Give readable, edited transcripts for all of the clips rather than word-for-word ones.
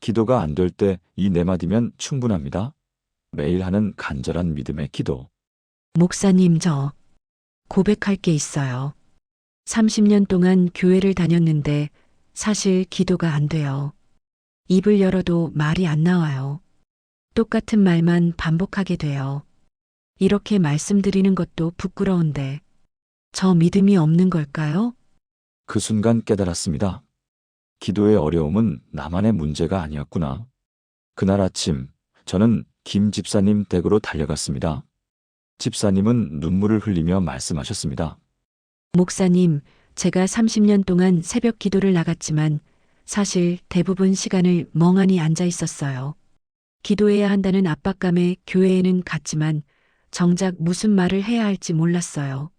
기도가 안 될 때 이 네 마디면 충분합니다. 매일 하는 간절한 믿음의 기도. 목사님, 저 고백할 게 있어요. 30년 동안 교회를 다녔는데 사실 기도가 안 돼요. 입을 열어도 말이 안 나와요. 똑같은 말만 반복하게 돼요. 이렇게 말씀드리는 것도 부끄러운데 저 믿음이 없는 걸까요? 그 순간 깨달았습니다. 기도의 어려움은 나만의 문제가 아니었구나. 그날 아침, 저는 김 집사님 댁으로 달려갔습니다. 집사님은 눈물을 흘리며 말씀하셨습니다. 목사님, 제가 30년 동안 새벽 기도를 나갔지만 사실 대부분 시간을 멍하니 앉아 있었어요. 기도해야 한다는 압박감에 교회에는 갔지만 정작 무슨 말을 해야 할지 몰랐어요.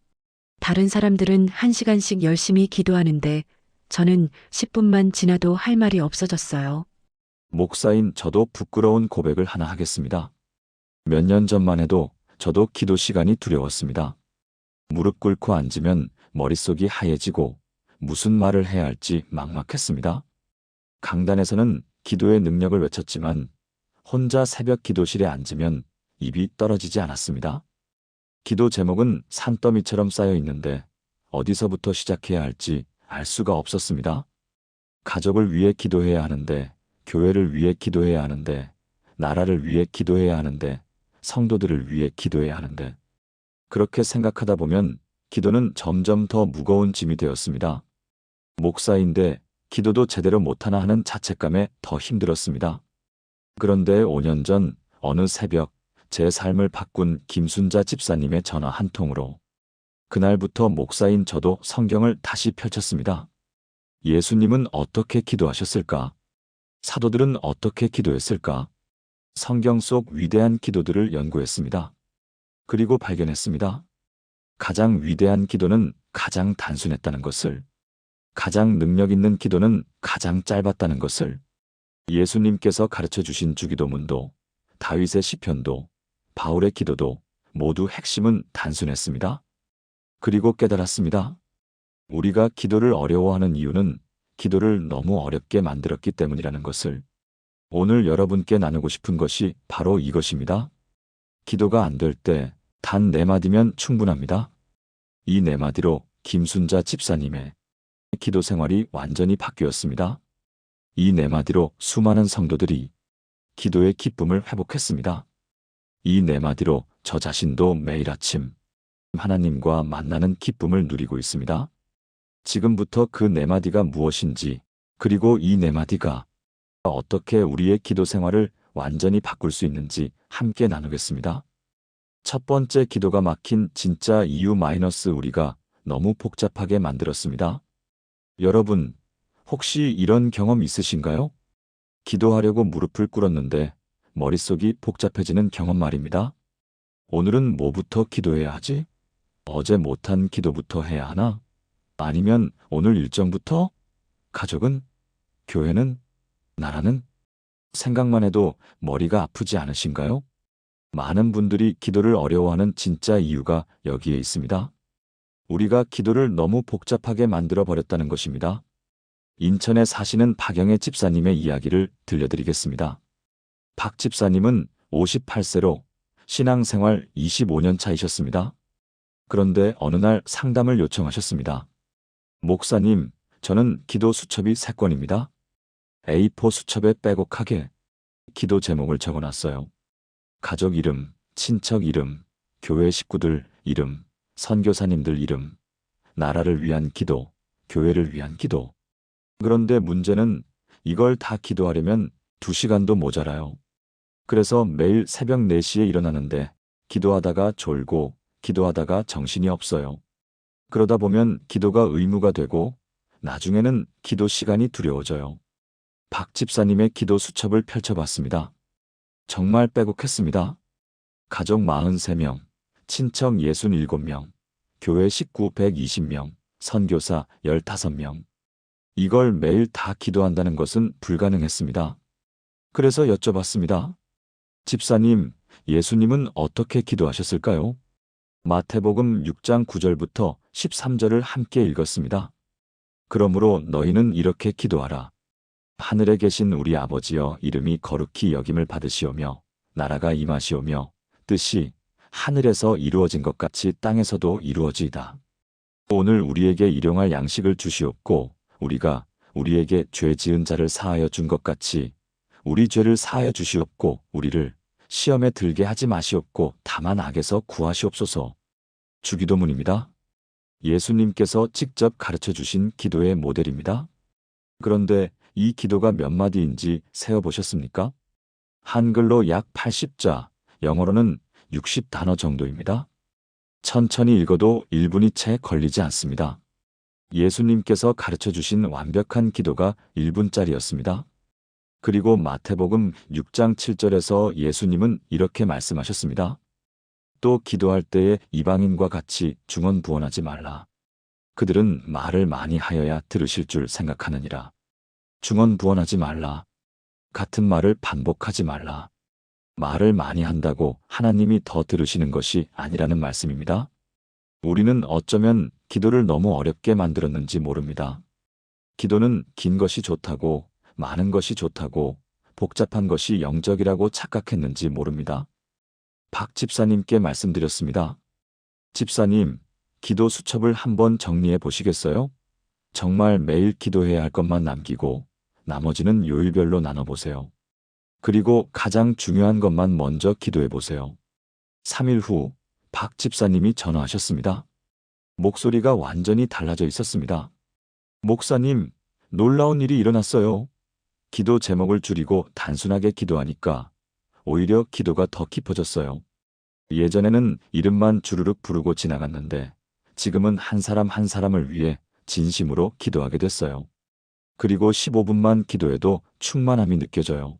다른 사람들은 1시간씩 열심히 기도하는데 저는 10분만 지나도 할 말이 없어졌어요. 목사인 저도 부끄러운 고백을 하나 하겠습니다. 몇 년 전만 해도 저도 기도 시간이 두려웠습니다. 무릎 꿇고 앉으면 머릿속이 하얘지고 무슨 말을 해야 할지 막막했습니다. 강단에서는 기도의 능력을 외쳤지만 혼자 새벽 기도실에 앉으면 입이 떨어지지 않았습니다. 기도 제목은 산더미처럼 쌓여 있는데 어디서부터 시작해야 할지 알 수가 없었습니다. 가족을 위해 기도해야 하는데, 교회를 위해 기도해야 하는데, 나라를 위해 기도해야 하는데, 성도들을 위해 기도해야 하는데. 그렇게 생각하다 보면 기도는 점점 더 무거운 짐이 되었습니다. 목사인데 기도도 제대로 못하나 하는 자책감에 더 힘들었습니다. 그런데 5년 전 어느 새벽 제 삶을 바꾼 김순자 집사님의 전화 한 통으로 그날부터 목사인 저도 성경을 다시 펼쳤습니다. 예수님은 어떻게 기도하셨을까? 사도들은 어떻게 기도했을까? 성경 속 위대한 기도들을 연구했습니다. 그리고 발견했습니다. 가장 위대한 기도는 가장 단순했다는 것을, 가장 능력 있는 기도는 가장 짧았다는 것을, 예수님께서 가르쳐 주신 주기도문도, 다윗의 시편도, 바울의 기도도 모두 핵심은 단순했습니다. 그리고 깨달았습니다. 우리가 기도를 어려워하는 이유는 기도를 너무 어렵게 만들었기 때문이라는 것을. 오늘 여러분께 나누고 싶은 것이 바로 이것입니다. 기도가 안 될 때 단 네 마디면 충분합니다. 이 네 마디로 김순자 집사님의 기도 생활이 완전히 바뀌었습니다. 이 네 마디로 수많은 성도들이 기도의 기쁨을 회복했습니다. 이 네 마디로 저 자신도 매일 아침 하나님과 만나는 기쁨을 누리고 있습니다. 지금부터 그 네 마디가 무엇인지, 그리고 이 네 마디가 어떻게 우리의 기도 생활을 완전히 바꿀 수 있는지 함께 나누겠습니다. 첫 번째, 기도가 막힌 진짜 이유 마이너스 우리가 너무 복잡하게 만들었습니다. 여러분, 혹시 이런 경험 있으신가요? 기도하려고 무릎을 꿇었는데 머릿속이 복잡해지는 경험 말입니다. 오늘은 뭐부터 기도해야 하지? 어제 못한 기도부터 해야 하나? 아니면 오늘 일정부터? 가족은? 교회는? 나라는? 생각만 해도 머리가 아프지 않으신가요? 많은 분들이 기도를 어려워하는 진짜 이유가 여기에 있습니다. 우리가 기도를 너무 복잡하게 만들어 버렸다는 것입니다. 인천에 사시는 박영애 집사님의 이야기를 들려드리겠습니다. 박 집사님은 58세로 신앙생활 25년 차이셨습니다. 그런데 어느 날 상담을 요청하셨습니다. 목사님, 저는 기도 수첩이 3건입니다. A4 수첩에 빼곡하게 기도 제목을 적어놨어요. 가족 이름, 친척 이름, 교회 식구들 이름, 선교사님들 이름, 나라를 위한 기도, 교회를 위한 기도. 그런데 문제는 이걸 다 기도하려면 2시간도 모자라요. 그래서 매일 새벽 4시에 일어나는데 기도하다가 졸고 기도하다가 정신이 없어요. 그러다 보면 기도가 의무가 되고 나중에는 기도 시간이 두려워져요. 박 집사님의 기도 수첩을 펼쳐봤습니다. 정말 빼곡했습니다. 가족 43명, 친척 67명, 교회 식구 120명, 선교사 15명. 이걸 매일 다 기도한다는 것은 불가능했습니다. 그래서 여쭤봤습니다. 집사님, 예수님은 어떻게 기도하셨을까요? 마태복음 6장 9절부터 13절을 함께 읽었습니다. 그러므로 너희는 이렇게 기도하라. 하늘에 계신 우리 아버지여, 이름이 거룩히 여김을 받으시오며 나라가 임하시오며 뜻이 하늘에서 이루어진 것 같이 땅에서도 이루어지이다. 오늘 우리에게 일용할 양식을 주시옵고 우리가 우리에게 죄 지은 자를 사하여 준 것 같이 우리 죄를 사하여 주시옵고 우리를 시험에 들게 하지 마시옵고 다만 악에서 구하시옵소서. 주기도문입니다. 예수님께서 직접 가르쳐 주신 기도의 모델입니다. 그런데 이 기도가 몇 마디인지 세어보셨습니까? 한글로 약 80자, 영어로는 60단어 정도입니다. 천천히 읽어도 1분이 채 걸리지 않습니다. 예수님께서 가르쳐 주신 완벽한 기도가 1분짜리였습니다. 그리고 마태복음 6장 7절에서 예수님은 이렇게 말씀하셨습니다. 또 기도할 때에 이방인과 같이 중언부언하지 말라. 그들은 말을 많이 하여야 들으실 줄 생각하느니라. 중언부언하지 말라. 같은 말을 반복하지 말라. 말을 많이 한다고 하나님이 더 들으시는 것이 아니라는 말씀입니다. 우리는 어쩌면 기도를 너무 어렵게 만들었는지 모릅니다. 기도는 긴 것이 좋다고, 많은 것이 좋다고, 복잡한 것이 영적이라고 착각했는지 모릅니다. 박 집사님께 말씀드렸습니다. 집사님, 기도 수첩을 한번 정리해 보시겠어요? 정말 매일 기도해야 할 것만 남기고 나머지는 요일별로 나눠보세요. 그리고 가장 중요한 것만 먼저 기도해 보세요. 3일 후 박 집사님이 전화하셨습니다. 목소리가 완전히 달라져 있었습니다. 목사님, 놀라운 일이 일어났어요. 기도 제목을 줄이고 단순하게 기도하니까 오히려 기도가 더 깊어졌어요. 예전에는 이름만 주르륵 부르고 지나갔는데 지금은 한 사람 한 사람을 위해 진심으로 기도하게 됐어요. 그리고 15분만 기도해도 충만함이 느껴져요.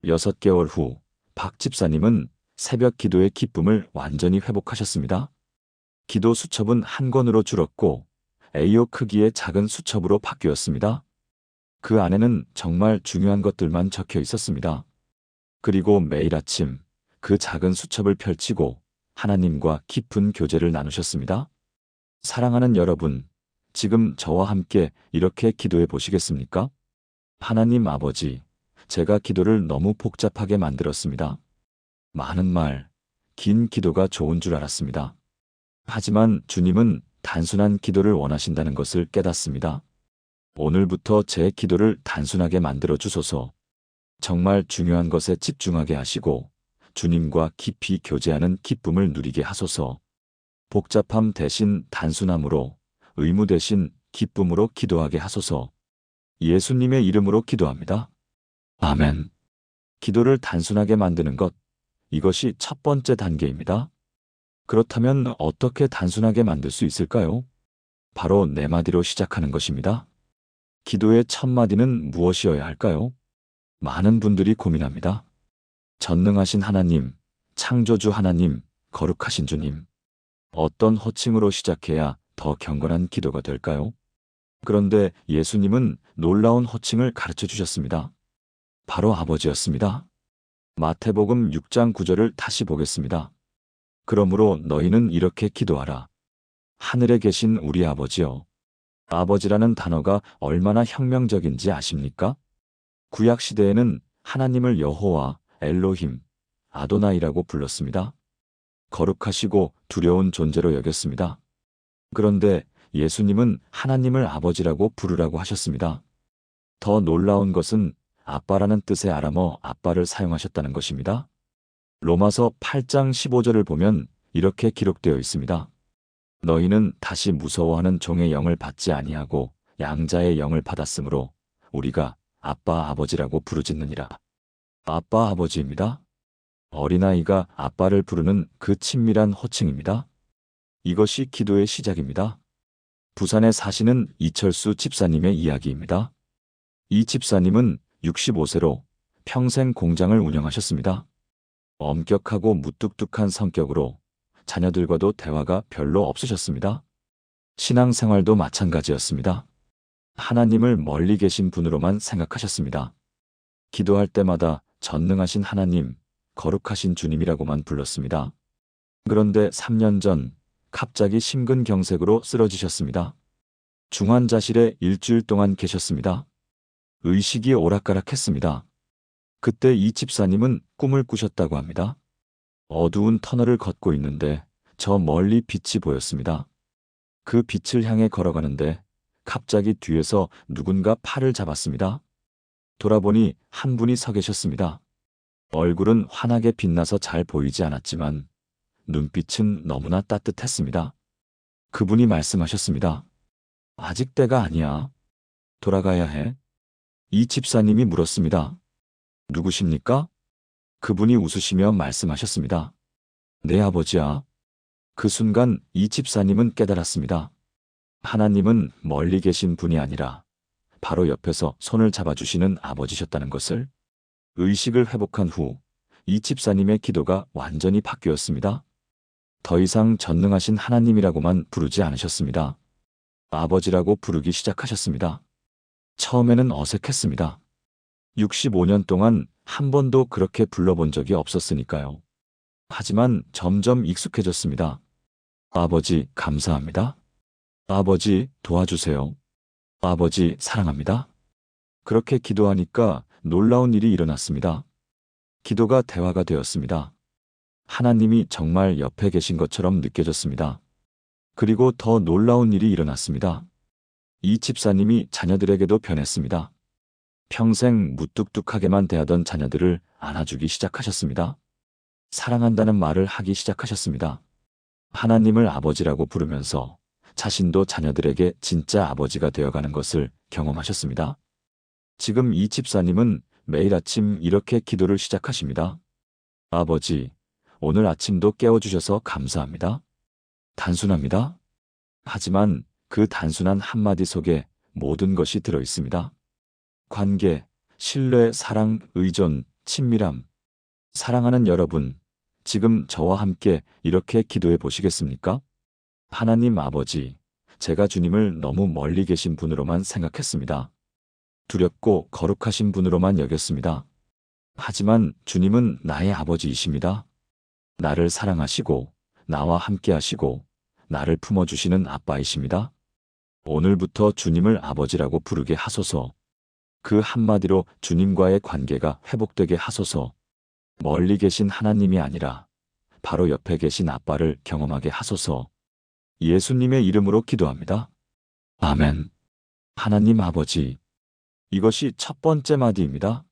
6개월 후 박 집사님은 새벽 기도의 기쁨을 완전히 회복하셨습니다. 기도 수첩은 한 권으로 줄었고 A4 크기의 작은 수첩으로 바뀌었습니다. 그 안에는 정말 중요한 것들만 적혀 있었습니다. 그리고 매일 아침 그 작은 수첩을 펼치고 하나님과 깊은 교제를 나누셨습니다. 사랑하는 여러분, 지금 저와 함께 이렇게 기도해 보시겠습니까? 하나님 아버지, 제가 기도를 너무 복잡하게 만들었습니다. 많은 말, 긴 기도가 좋은 줄 알았습니다. 하지만 주님은 단순한 기도를 원하신다는 것을 깨닫습니다. 오늘부터 제 기도를 단순하게 만들어 주소서. 정말 중요한 것에 집중하게 하시고 주님과 깊이 교제하는 기쁨을 누리게 하소서. 복잡함 대신 단순함으로, 의무 대신 기쁨으로 기도하게 하소서. 예수님의 이름으로 기도합니다. 아멘. 기도를 단순하게 만드는 것, 이것이 첫 번째 단계입니다. 그렇다면 어떻게 단순하게 만들 수 있을까요? 바로 네 마디로 시작하는 것입니다. 기도의 첫 마디는 무엇이어야 할까요? 많은 분들이 고민합니다. 전능하신 하나님, 창조주 하나님, 거룩하신 주님. 어떤 호칭으로 시작해야 더 경건한 기도가 될까요? 그런데 예수님은 놀라운 호칭을 가르쳐 주셨습니다. 바로 아버지였습니다. 마태복음 6장 9절을 다시 보겠습니다. 그러므로 너희는 이렇게 기도하라. 하늘에 계신 우리 아버지여. 아버지라는 단어가 얼마나 혁명적인지 아십니까? 구약 시대에는 하나님을 여호와, 엘로힘, 아도나이라고 불렀습니다. 거룩하시고 두려운 존재로 여겼습니다. 그런데 예수님은 하나님을 아버지라고 부르라고 하셨습니다. 더 놀라운 것은 아빠라는 뜻의 아람어 아빠를 사용하셨다는 것입니다. 로마서 8장 15절을 보면 이렇게 기록되어 있습니다. 너희는 다시 무서워하는 종의 영을 받지 아니하고 양자의 영을 받았으므로 우리가 아빠 아버지라고 부르짖느니라. 아빠 아버지입니다. 어린아이가 아빠를 부르는 그 친밀한 호칭입니다. 이것이 기도의 시작입니다. 부산에 사시는 이철수 집사님의 이야기입니다. 이 집사님은 65세로 평생 공장을 운영하셨습니다. 엄격하고 무뚝뚝한 성격으로 자녀들과도 대화가 별로 없으셨습니다. 신앙생활도 마찬가지였습니다. 하나님을 멀리 계신 분으로만 생각하셨습니다. 기도할 때마다 전능하신 하나님, 거룩하신 주님이라고만 불렀습니다. 그런데 3년 전 갑자기 심근경색으로 쓰러지셨습니다. 중환자실에 일주일 동안 계셨습니다. 의식이 오락가락했습니다. 그때 이 집사님은 꿈을 꾸셨다고 합니다. 어두운 터널을 걷고 있는데 저 멀리 빛이 보였습니다. 그 빛을 향해 걸어가는데 갑자기 뒤에서 누군가 팔을 잡았습니다. 돌아보니 한 분이 서 계셨습니다. 얼굴은 환하게 빛나서 잘 보이지 않았지만 눈빛은 너무나 따뜻했습니다. 그분이 말씀하셨습니다. 아직 때가 아니야. 돌아가야 해. 이 집사님이 물었습니다. 누구십니까? 그분이 웃으시며 말씀하셨습니다. 내 아버지야. 그 순간 이 집사님은 깨달았습니다. 하나님은 멀리 계신 분이 아니라 바로 옆에서 손을 잡아주시는 아버지셨다는 것을. 의식을 회복한 후 이 집사님의 기도가 완전히 바뀌었습니다. 더 이상 전능하신 하나님이라고만 부르지 않으셨습니다. 아버지라고 부르기 시작하셨습니다. 처음에는 어색했습니다. 65년 동안 한 번도 그렇게 불러본 적이 없었으니까요. 하지만 점점 익숙해졌습니다. 아버지, 감사합니다. 아버지, 도와주세요. 아버지, 사랑합니다. 그렇게 기도하니까 놀라운 일이 일어났습니다. 기도가 대화가 되었습니다. 하나님이 정말 옆에 계신 것처럼 느껴졌습니다. 그리고 더 놀라운 일이 일어났습니다. 이 집사님이 자녀들에게도 변했습니다. 평생 무뚝뚝하게만 대하던 자녀들을 안아주기 시작하셨습니다. 사랑한다는 말을 하기 시작하셨습니다. 하나님을 아버지라고 부르면서 자신도 자녀들에게 진짜 아버지가 되어가는 것을 경험하셨습니다. 지금 이 집사님은 매일 아침 이렇게 기도를 시작하십니다. 아버지, 오늘 아침도 깨워주셔서 감사합니다. 단순합니다. 하지만 그 단순한 한마디 속에 모든 것이 들어 있습니다. 관계, 신뢰, 사랑, 의존, 친밀함. 사랑하는 여러분, 지금 저와 함께 이렇게 기도해 보시겠습니까? 하나님 아버지, 제가 주님을 너무 멀리 계신 분으로만 생각했습니다. 두렵고 거룩하신 분으로만 여겼습니다. 하지만 주님은 나의 아버지이십니다. 나를 사랑하시고 나와 함께 하시고 나를 품어주시는 아빠이십니다. 오늘부터 주님을 아버지라고 부르게 하소서. 그 한마디로 주님과의 관계가 회복되게 하소서. 멀리 계신 하나님이 아니라 바로 옆에 계신 아빠를 경험하게 하소서. 예수님의 이름으로 기도합니다. 아멘. 하나님 아버지, 이것이 첫 번째 마디입니다.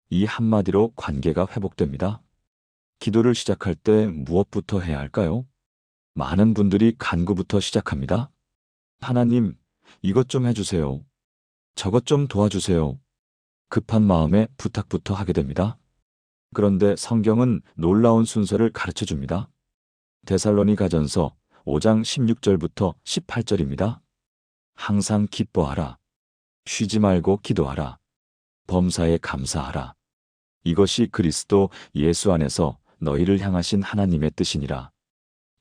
이 한마디로 관계가 회복됩니다. 기도를 시작할 때 무엇부터 해야 할까요? 많은 분들이 간구부터 시작합니다. 하나님, 이것 좀 해주세요. 저것 좀 도와주세요. 급한 마음에 부탁부터 하게 됩니다. 그런데 성경은 놀라운 순서를 가르쳐 줍니다. 데살로니가전서 5장 16절부터 18절입니다. 항상 기뻐하라. 쉬지 말고 기도하라. 범사에 감사하라. 이것이 그리스도 예수 안에서 너희를 향하신 하나님의 뜻이니라.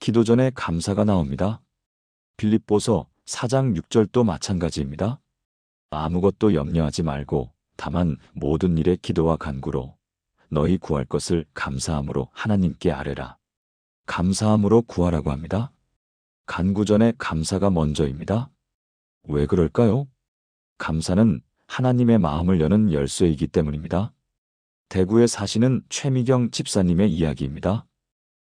기도 전에 감사가 나옵니다. 빌립보서 4장 6절도 마찬가지입니다. 아무것도 염려하지 말고 다만 모든 일에 기도와 간구로 너희 구할 것을 감사함으로 하나님께 아뢰라. 감사함으로 구하라고 합니다. 간구 전에 감사가 먼저입니다. 왜 그럴까요? 감사는 하나님의 마음을 여는 열쇠이기 때문입니다. 대구에 사시는 최미경 집사님의 이야기입니다.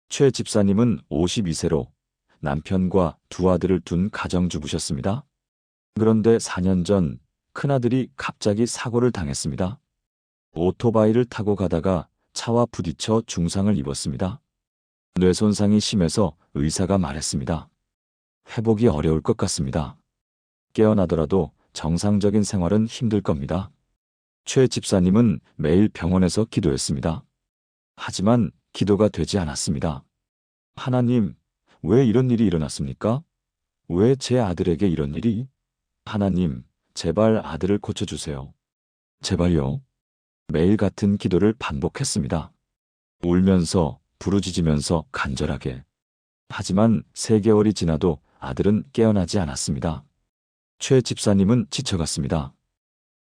최 집사님은 52세로 남편과 두 아들을 둔 가정주부셨습니다. 그런데 4년 전 큰아들이 갑자기 사고를 당했습니다. 오토바이를 타고 가다가 차와 부딪혀 중상을 입었습니다. 뇌손상이 심해서 의사가 말했습니다. 회복이 어려울 것 같습니다. 깨어나더라도 정상적인 생활은 힘들 겁니다. 최 집사님은 매일 병원에서 기도했습니다. 하지만 기도가 되지 않았습니다. 하나님, 왜 이런 일이 일어났습니까? 왜 제 아들에게 이런 일이? 하나님, 제발 아들을 고쳐주세요. 제발요. 매일 같은 기도를 반복했습니다. 울면서 부르짖으면서 간절하게. 하지만 3개월이 지나도 아들은 깨어나지 않았습니다. 최 집사님은 지쳐갔습니다.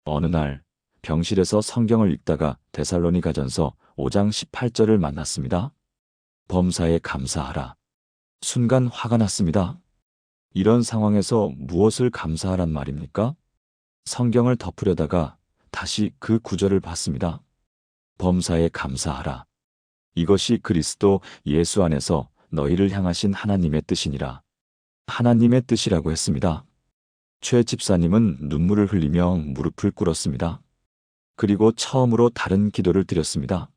어느 날 병실에서 성경을 읽다가 데살로니가전서 5장 18절을 만났습니다. 범사에 감사하라. 순간 화가 났습니다. 이런 상황에서 무엇을 감사하란 말입니까? 성경을 덮으려다가 다시 그 구절을 봤습니다. 범사에 감사하라. 이것이 그리스도 예수 안에서 너희를 향하신 하나님의 뜻이니라. 하나님의 뜻이라고 했습니다. 최 집사님은 눈물을 흘리며 무릎을 꿇었습니다. 그리고 처음으로 다른 기도를 드렸습니다.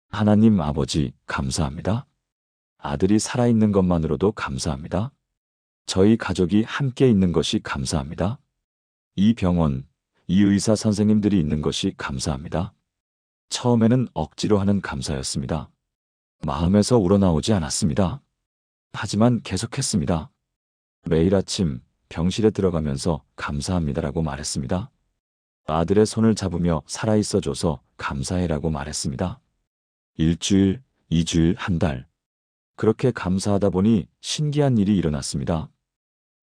하나님 아버지, 감사합니다. 아들이 살아있는 것만으로도 감사합니다. 저희 가족이 함께 있는 것이 감사합니다. 이 병원, 이 의사 선생님들이 있는 것이 감사합니다. 처음에는 억지로 하는 감사였습니다. 마음에서 우러나오지 않았습니다. 하지만 계속했습니다. 매일 아침 병실에 들어가면서 감사합니다라고 말했습니다. 아들의 손을 잡으며 살아있어줘서 감사해라고 말했습니다. 일주일, 2주일, 한 달. 그렇게 감사하다 보니 신기한 일이 일어났습니다.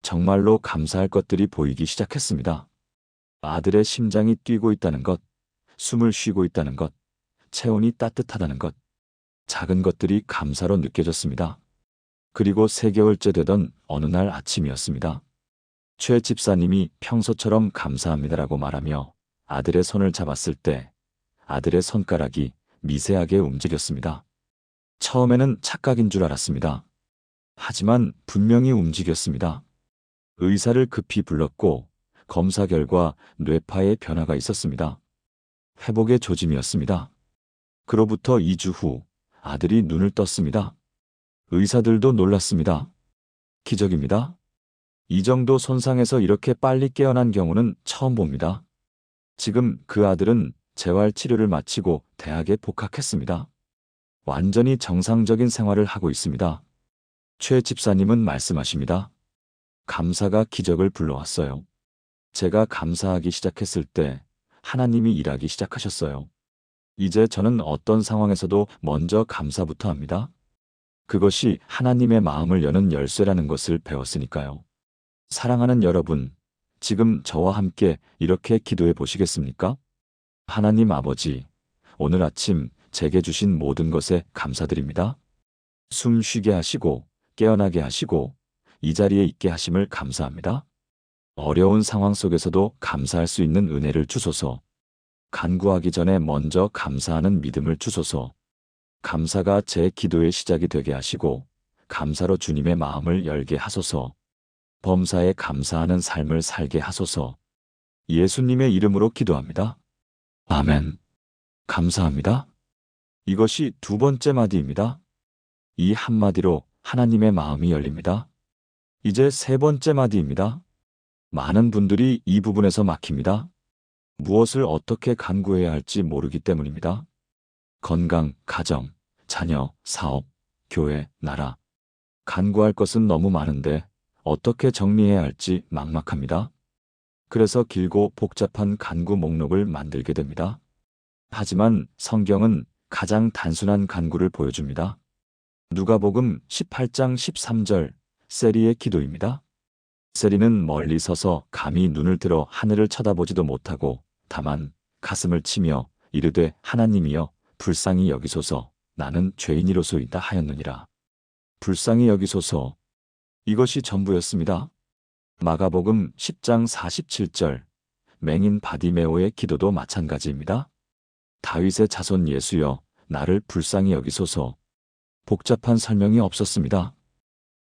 정말로 감사할 것들이 보이기 시작했습니다. 아들의 심장이 뛰고 있다는 것, 숨을 쉬고 있다는 것, 체온이 따뜻하다는 것, 작은 것들이 감사로 느껴졌습니다. 그리고 3개월째 되던 어느 날 아침이었습니다. 최 집사님이 평소처럼 감사합니다라고 말하며 아들의 손을 잡았을 때 아들의 손가락이 미세하게 움직였습니다. 처음에는 착각인 줄 알았습니다. 하지만 분명히 움직였습니다. 의사를 급히 불렀고 검사 결과 뇌파에 변화가 있었습니다. 회복의 조짐이었습니다. 그로부터 2주 후 아들이 눈을 떴습니다. 의사들도 놀랐습니다. 기적입니다. 이 정도 손상에서 이렇게 빨리 깨어난 경우는 처음 봅니다. 지금 그 아들은 재활 치료를 마치고 대학에 복학했습니다. 완전히 정상적인 생활을 하고 있습니다. 최 집사님은 말씀하십니다. 감사가 기적을 불러왔어요. 제가 감사하기 시작했을 때 하나님이 일하기 시작하셨어요. 이제 저는 어떤 상황에서도 먼저 감사부터 합니다. 그것이 하나님의 마음을 여는 열쇠라는 것을 배웠으니까요. 사랑하는 여러분, 지금 저와 함께 이렇게 기도해 보시겠습니까? 하나님 아버지, 오늘 아침 제게 주신 모든 것에 감사드립니다. 숨 쉬게 하시고 깨어나게 하시고 이 자리에 있게 하심을 감사합니다. 어려운 상황 속에서도 감사할 수 있는 은혜를 주소서. 간구하기 전에 먼저 감사하는 믿음을 주소서. 감사가 제 기도의 시작이 되게 하시고 감사로 주님의 마음을 열게 하소서. 범사에 감사하는 삶을 살게 하소서. 예수님의 이름으로 기도합니다. 아멘. 감사합니다. 이것이 2번째 마디입니다. 이 한마디로 하나님의 마음이 열립니다. 이제 3번째 마디입니다. 많은 분들이 이 부분에서 막힙니다. 무엇을 어떻게 간구해야 할지 모르기 때문입니다. 건강, 가정, 자녀, 사업, 교회, 나라. 간구할 것은 너무 많은데 어떻게 정리해야 할지 막막합니다. 그래서 길고 복잡한 간구 목록을 만들게 됩니다. 하지만 성경은 가장 단순한 간구를 보여줍니다. 누가복음 18장 13절 세리의 기도입니다. 세리는 멀리 서서 감히 눈을 들어 하늘을 쳐다보지도 못하고 다만 가슴을 치며 이르되 하나님이여 불쌍히 여기소서 나는 죄인이로소이다 하였느니라. 불쌍히 여기소서. 이것이 전부였습니다. 마가복음 10장 47절 맹인 바디메오의 기도도 마찬가지입니다. 다윗의 자손 예수여 나를 불쌍히 여기소서. 복잡한 설명이 없었습니다.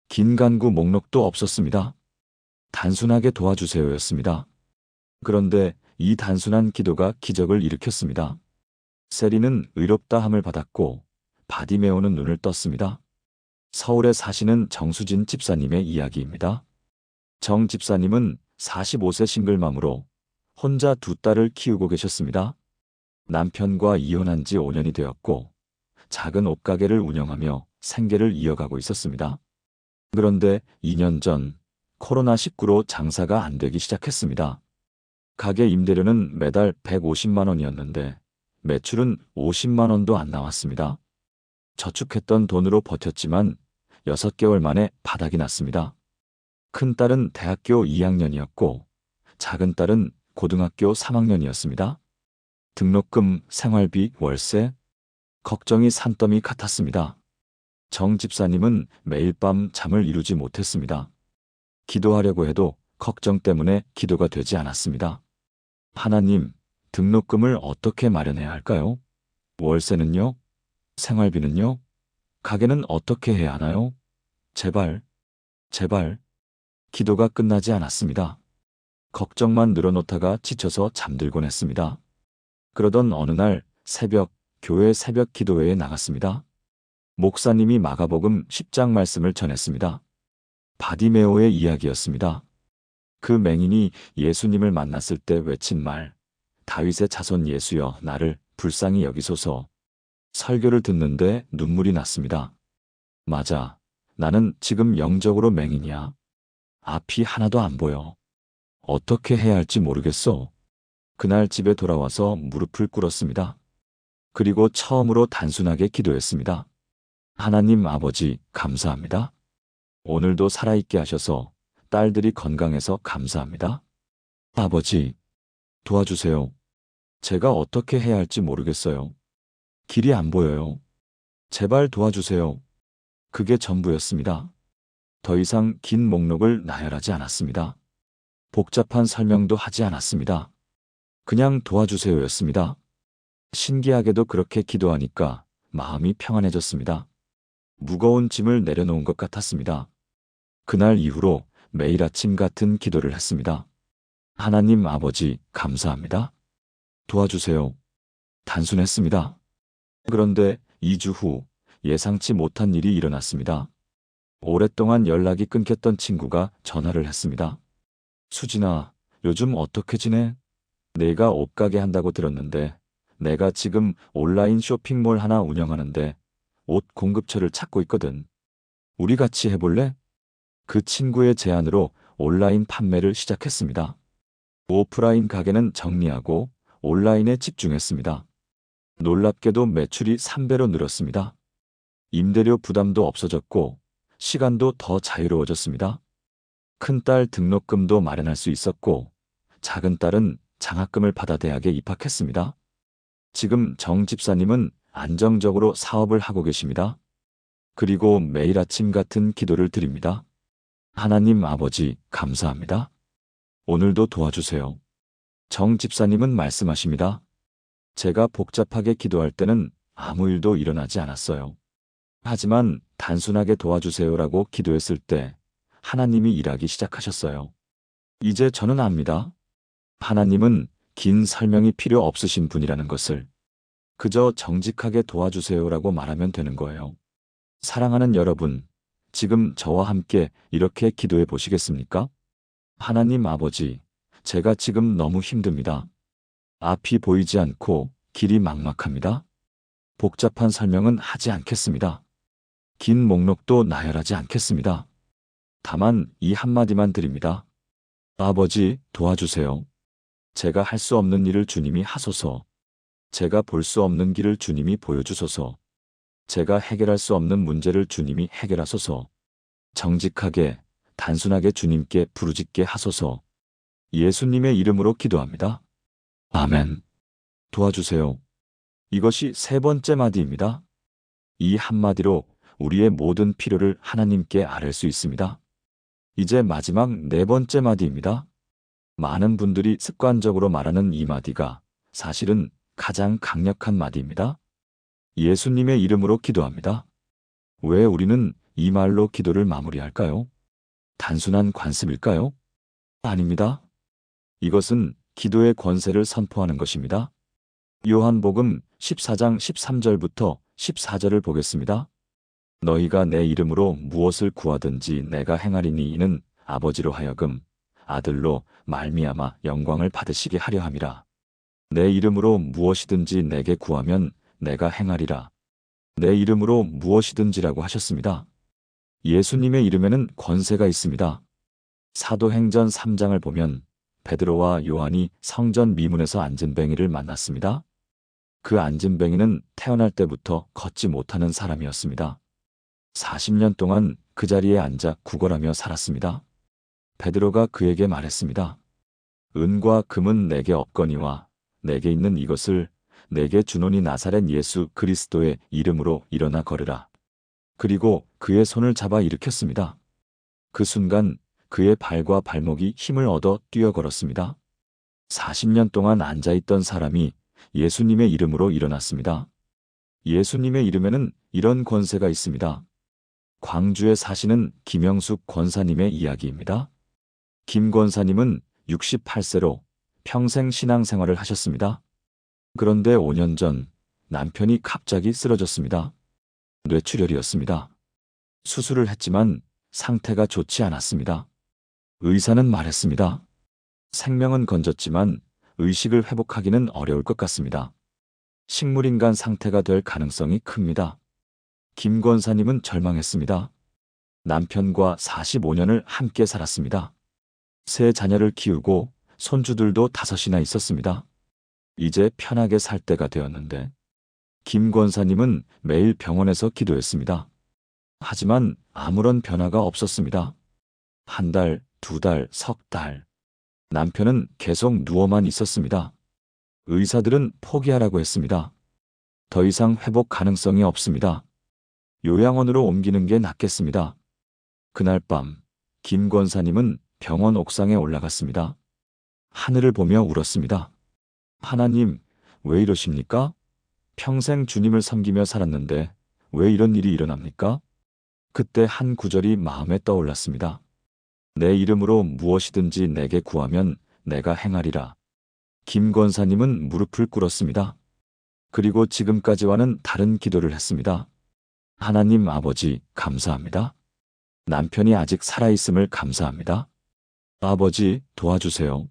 긴 간구 목록도 없었습니다. 단순하게 도와주세요였습니다. 그런데 이 단순한 기도가 기적을 일으켰습니다. 세리는 의롭다함을 받았고 바디메오는 눈을 떴습니다. 서울에 사시는 정수진 집사님의 이야기입니다. 정 집사님은 45세 싱글맘으로 혼자 2딸을 키우고 계셨습니다. 남편과 이혼한 지 5년이 되었고 작은 옷가게를 운영하며 생계를 이어가고 있었습니다. 그런데 2년 전 코로나19로 장사가 안 되기 시작했습니다. 가게 임대료는 매달 150만 원이었는데 매출은 50만 원도 안 나왔습니다. 저축했던 돈으로 버텼지만 6개월 만에 바닥이 났습니다. 큰 딸은 대학교 2학년이었고 작은 딸은 고등학교 3학년이었습니다. 등록금, 생활비, 월세, 걱정이 산더미 같았습니다. 정 집사님은 매일 밤 잠을 이루지 못했습니다. 기도하려고 해도 걱정 때문에 기도가 되지 않았습니다. 하나님, 등록금을 어떻게 마련해야 할까요? 월세는요? 생활비는요? 가게는 어떻게 해야 하나요? 제발, 제발. 기도가 끝나지 않았습니다. 걱정만 늘어놓다가 지쳐서 잠들곤 했습니다. 그러던 어느 날 새벽, 교회 새벽 기도회에 나갔습니다. 목사님이 마가복음 10장 말씀을 전했습니다. 바디메오의 이야기였습니다. 그 맹인이 예수님을 만났을 때 외친 말, 다윗의 자손 예수여 나를 불쌍히 여기소서. 설교를 듣는데 눈물이 났습니다. 맞아, 나는 지금 영적으로 맹인이야. 앞이 하나도 안 보여. 어떻게 해야 할지 모르겠어. 그날 집에 돌아와서 무릎을 꿇었습니다. 그리고 처음으로 단순하게 기도했습니다. 하나님 아버지, 감사합니다. 오늘도 살아있게 하셔서 딸들이 건강해서 감사합니다. 아버지, 도와주세요. 제가 어떻게 해야 할지 모르겠어요. 길이 안 보여요. 제발 도와주세요. 그게 전부였습니다. 더 이상 긴 목록을 나열하지 않았습니다. 복잡한 설명도 하지 않았습니다. 그냥 도와주세요였습니다. 신기하게도 그렇게 기도하니까 마음이 평안해졌습니다. 무거운 짐을 내려놓은 것 같았습니다. 그날 이후로 매일 아침 같은 기도를 했습니다. 하나님 아버지, 감사합니다. 도와주세요. 단순했습니다. 그런데 2주 후 예상치 못한 일이 일어났습니다. 오랫동안 연락이 끊겼던 친구가 전화를 했습니다. 수진아, 요즘 어떻게 지내? 내가 옷가게 한다고 들었는데 내가 지금 온라인 쇼핑몰 하나 운영하는데 옷 공급처를 찾고 있거든. 우리 같이 해볼래? 그 친구의 제안으로 온라인 판매를 시작했습니다. 오프라인 가게는 정리하고 온라인에 집중했습니다. 놀랍게도 매출이 3배로 늘었습니다. 임대료 부담도 없어졌고 시간도 더 자유로워졌습니다. 큰딸 등록금도 마련할 수 있었고 작은 딸은 장학금을 받아 대학에 입학했습니다. 지금 정 집사님은 안정적으로 사업을 하고 계십니다. 그리고 매일 아침 같은 기도를 드립니다. 하나님 아버지, 감사합니다. 오늘도 도와주세요. 정 집사님은 말씀하십니다. 제가 복잡하게 기도할 때는 아무 일도 일어나지 않았어요. 하지만 단순하게 도와주세요라고 기도했을 때 하나님이 일하기 시작하셨어요. 이제 저는 압니다. 하나님은 긴 설명이 필요 없으신 분이라는 것을. 그저 정직하게 도와주세요라고 말하면 되는 거예요. 사랑하는 여러분, 지금 저와 함께 이렇게 기도해 보시겠습니까? 하나님 아버지, 제가 지금 너무 힘듭니다. 앞이 보이지 않고 길이 막막합니다. 복잡한 설명은 하지 않겠습니다. 긴 목록도 나열하지 않겠습니다. 다만 이 한마디만 드립니다. 아버지, 도와주세요. 제가 할 수 없는 일을 주님이 하소서. 제가 볼 수 없는 길을 주님이 보여주소서. 제가 해결할 수 없는 문제를 주님이 해결하소서. 정직하게, 단순하게 주님께 부르짖게 하소서. 예수님의 이름으로 기도합니다. 아멘. 도와주세요. 이것이 세 번째 마디입니다. 이 한마디로 우리의 모든 필요를 하나님께 아뢰 수 있습니다. 이제 마지막 네 번째 마디입니다. 많은 분들이 습관적으로 말하는 이 마디가 사실은 가장 강력한 마디입니다. 예수님의 이름으로 기도합니다. 왜 우리는 이 말로 기도를 마무리할까요? 단순한 관습일까요? 아닙니다. 이것은 기도의 권세를 선포하는 것입니다. 요한복음 14장 13절부터 14절을 보겠습니다. 너희가 내 이름으로 무엇을 구하든지 내가 행하리니 이는 아버지로 하여금 아들로 말미암아 영광을 받으시게 하려 함이라. 내 이름으로 무엇이든지 내게 구하면 내가 행하리라. 내 이름으로 무엇이든지라고 하셨습니다. 예수님의 이름에는 권세가 있습니다. 사도행전 3장을 보면 베드로와 요한이 성전 미문에서 안진뱅이를 만났습니다. 그 안진뱅이는 태어날 때부터 걷지 못하는 사람이었습니다. 40년 동안 그 자리에 앉아 구걸하며 살았습니다. 베드로가 그에게 말했습니다. 은과 금은 내게 없거니와 내게 있는 이것을 내게 주노니 나사렛 예수 그리스도의 이름으로 일어나 걸으라. 그리고 그의 손을 잡아 일으켰습니다. 그 순간 그의 발과 발목이 힘을 얻어 뛰어 걸었습니다. 40년 동안 앉아있던 사람이 예수님의 이름으로 일어났습니다. 예수님의 이름에는 이런 권세가 있습니다. 광주에 사시는 김영숙 권사님의 이야기입니다. 김 권사님은 68세로 평생 신앙생활을 하셨습니다. 그런데 5년 전 남편이 갑자기 쓰러졌습니다. 뇌출혈이었습니다. 수술을 했지만 상태가 좋지 않았습니다. 의사는 말했습니다. 생명은 건졌지만 의식을 회복하기는 어려울 것 같습니다. 식물인간 상태가 될 가능성이 큽니다. 김 권사님은 절망했습니다. 남편과 45년을 함께 살았습니다. 세 자녀를 키우고 손주들도 5이나 있었습니다. 이제 편하게 살 때가 되었는데 김 권사님은 매일 병원에서 기도했습니다. 하지만 아무런 변화가 없었습니다. 1달, 2달, 석 달. 남편은 계속 누워만 있었습니다. 의사들은 포기하라고 했습니다. 더 이상 회복 가능성이 없습니다. 요양원으로 옮기는 게 낫겠습니다. 그날 밤, 김 권사님은 병원 옥상에 올라갔습니다. 하늘을 보며 울었습니다. 하나님, 왜 이러십니까? 평생 주님을 섬기며 살았는데 왜 이런 일이 일어납니까? 그때 한 구절이 마음에 떠올랐습니다. 내 이름으로 무엇이든지 내게 구하면 내가 행하리라. 김 권사님은 무릎을 꿇었습니다. 그리고 지금까지와는 다른 기도를 했습니다. 하나님 아버지, 감사합니다. 남편이 아직 살아있음을 감사합니다. 아버지, 도와주세요.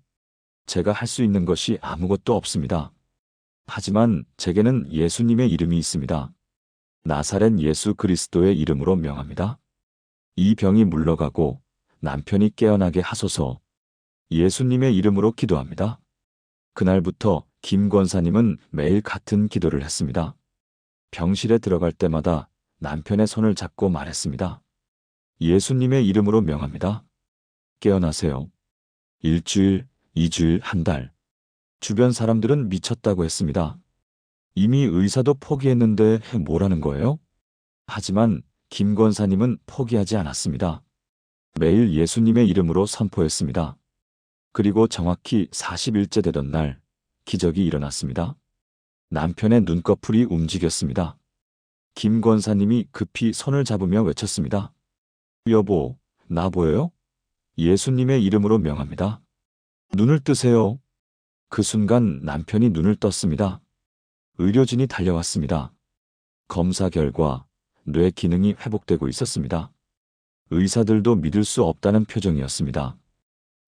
제가 할 수 있는 것이 아무것도 없습니다. 하지만 제게는 예수님의 이름이 있습니다. 나사렛 예수 그리스도의 이름으로 명합니다. 이 병이 물러가고 남편이 깨어나게 하소서. 예수님의 이름으로 기도합니다. 그날부터 김 권사님은 매일 같은 기도를 했습니다. 병실에 들어갈 때마다 남편의 손을 잡고 말했습니다. 예수님의 이름으로 명합니다. 깨어나세요. 1주일, 2주일, 1달. 주변 사람들은 미쳤다고 했습니다. 이미 의사도 포기했는데 뭐라는 거예요? 하지만 김 권사님은 포기하지 않았습니다. 매일 예수님의 이름으로 선포했습니다. 그리고 정확히 40일째 되던 날, 기적이 일어났습니다. 남편의 눈꺼풀이 움직였습니다. 김 권사님이 급히 손을 잡으며 외쳤습니다. 여보, 나 보여요? 예수님의 이름으로 명합니다. 눈을 뜨세요. 그 순간 남편이 눈을 떴습니다. 의료진이 달려왔습니다. 검사 결과 뇌 기능이 회복되고 있었습니다. 의사들도 믿을 수 없다는 표정이었습니다.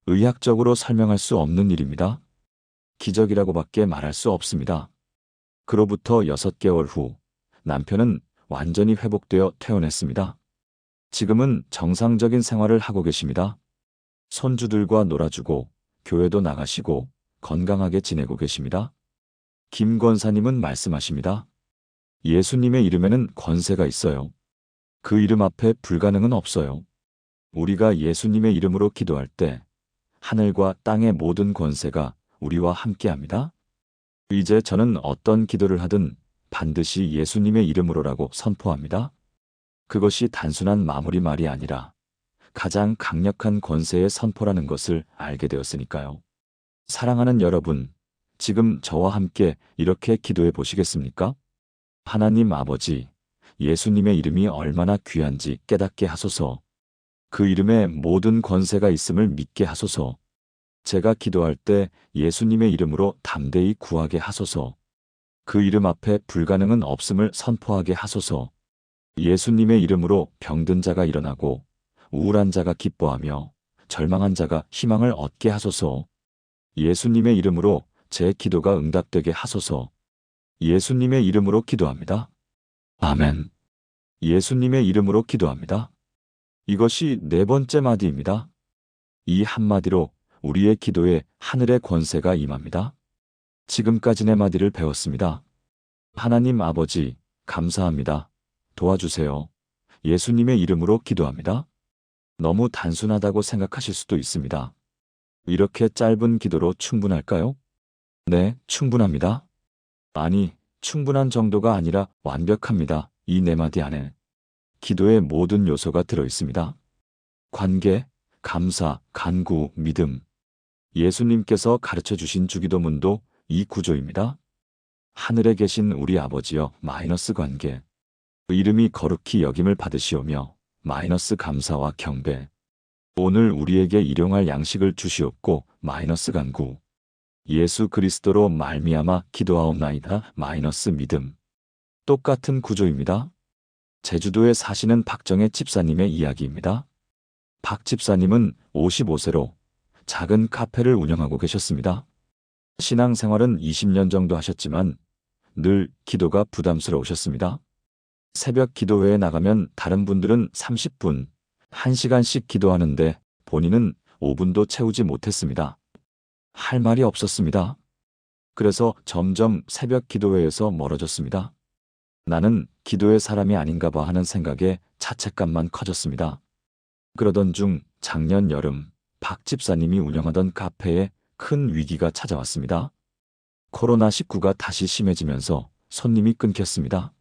의학적으로 설명할 수 없는 일입니다. 기적이라고밖에 말할 수 없습니다. 그로부터 6개월 후 남편은 완전히 회복되어 퇴원했습니다. 지금은 정상적인 생활을 하고 계십니다. 손주들과 놀아주고 교회도 나가시고 건강하게 지내고 계십니다. 김 권사님은 말씀하십니다. 예수님의 이름에는 권세가 있어요. 그 이름 앞에 불가능은 없어요. 우리가 예수님의 이름으로 기도할 때 하늘과 땅의 모든 권세가 우리와 함께합니다. 이제 저는 어떤 기도를 하든 반드시 예수님의 이름으로라고 선포합니다. 그것이 단순한 마무리 말이 아니라 가장 강력한 권세의 선포라는 것을 알게 되었으니까요. 사랑하는 여러분, 지금 저와 함께 이렇게 기도해 보시겠습니까? 하나님 아버지, 예수님의 이름이 얼마나 귀한지 깨닫게 하소서. 그 이름에 모든 권세가 있음을 믿게 하소서. 제가 기도할 때 예수님의 이름으로 담대히 구하게 하소서. 그 이름 앞에 불가능은 없음을 선포하게 하소서. 예수님의 이름으로 병든 자가 일어나고 우울한 자가 기뻐하며 절망한 자가 희망을 얻게 하소서. 예수님의 이름으로 제 기도가 응답되게 하소서. 예수님의 이름으로 기도합니다. 아멘. 예수님의 이름으로 기도합니다. 이것이 4번째 마디입니다. 이 한마디로 우리의 기도에 하늘의 권세가 임합니다. 지금까지 4마디를 배웠습니다. 하나님 아버지, 감사합니다. 도와주세요. 예수님의 이름으로 기도합니다. 너무 단순하다고 생각하실 수도 있습니다. 이렇게 짧은 기도로 충분할까요? 네, 충분합니다. 아니, 충분한 정도가 아니라 완벽합니다. 이 4마디 안에 기도의 모든 요소가 들어 있습니다. 관계, 감사, 간구, 믿음. 예수님께서 가르쳐 주신 주기도문도 이 구조입니다. 하늘에 계신 우리 아버지여 마이너스 관계. 이름이 거룩히 여김을 받으시오며 마이너스 감사와 경배. 오늘 우리에게 일용할 양식을 주시옵고 마이너스 간구. 예수 그리스도로 말미암아 기도하옵나이다 마이너스 믿음. 똑같은 구조입니다. 제주도에 사시는 박정혜 집사님의 이야기입니다. 박 집사님은 55세로 작은 카페를 운영하고 계셨습니다. 신앙생활은 20년 정도 하셨지만 늘 기도가 부담스러우셨습니다. 새벽 기도회에 나가면 다른 분들은 30분, 1시간씩 기도하는데 본인은 5분도 채우지 못했습니다. 할 말이 없었습니다. 그래서 점점 새벽 기도회에서 멀어졌습니다. 나는 기도의 사람이 아닌가 봐 하는 생각에 자책감만 커졌습니다. 그러던 중 작년 여름 박 집사님이 운영하던 카페에 큰 위기가 찾아왔습니다. 코로나19가 다시 심해지면서 손님이 끊겼습니다.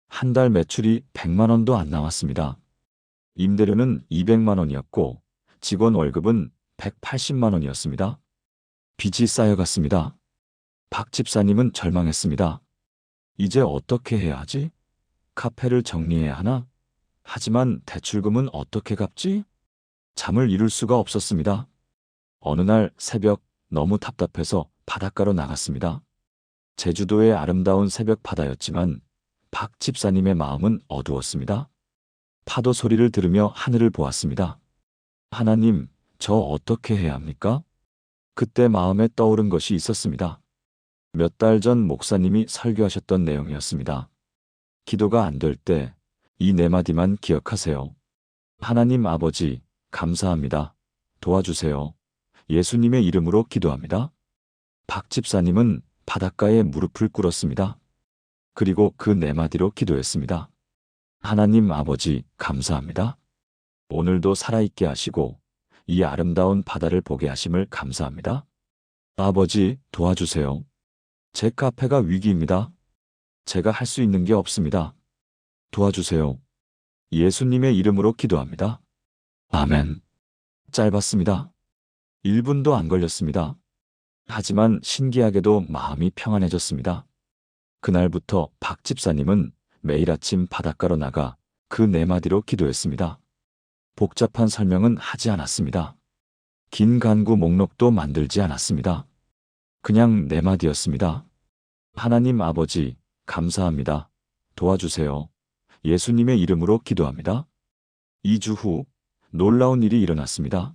한 달 매출이 100만 원도 안 나왔습니다. 임대료는 200만 원이었고 직원 월급은 180만 원이었습니다. 빚이 쌓여갔습니다. 박 집사님은 절망했습니다. 이제 어떻게 해야 하지? 카페를 정리해야 하나? 하지만 대출금은 어떻게 갚지? 잠을 이룰 수가 없었습니다. 어느 날 새벽 너무 답답해서 바닷가로 나갔습니다. 제주도의 아름다운 새벽 바다였지만 박 집사님의 마음은 어두웠습니다. 파도 소리를 들으며 하늘을 보았습니다. 하나님, 저 어떻게 해야 합니까? 그때 마음에 떠오른 것이 있었습니다. 몇 달 전 목사님이 설교하셨던 내용이었습니다. 기도가 안 될 때 이 네 마디만 기억하세요. 하나님 아버지, 감사합니다. 도와주세요. 예수님의 이름으로 기도합니다. 박 집사님은 바닷가에 무릎을 꿇었습니다. 그리고 그 네 마디로 기도했습니다. 하나님 아버지, 감사합니다. 오늘도 살아있게 하시고 이 아름다운 바다를 보게 하심을 감사합니다. 아버지, 도와주세요. 제 카페가 위기입니다. 제가 할 수 있는 게 없습니다. 도와주세요. 예수님의 이름으로 기도합니다. 아멘. 짧았습니다. 1분도 안 걸렸습니다. 하지만 신기하게도 마음이 평안해졌습니다. 그날부터 박 집사님은 매일 아침 바닷가로 나가 그 네 마디로 기도했습니다. 복잡한 설명은 하지 않았습니다. 긴 간구 목록도 만들지 않았습니다. 그냥 네 마디였습니다. 하나님 아버지, 감사합니다. 도와주세요. 예수님의 이름으로 기도합니다. 2주 후 놀라운 일이 일어났습니다.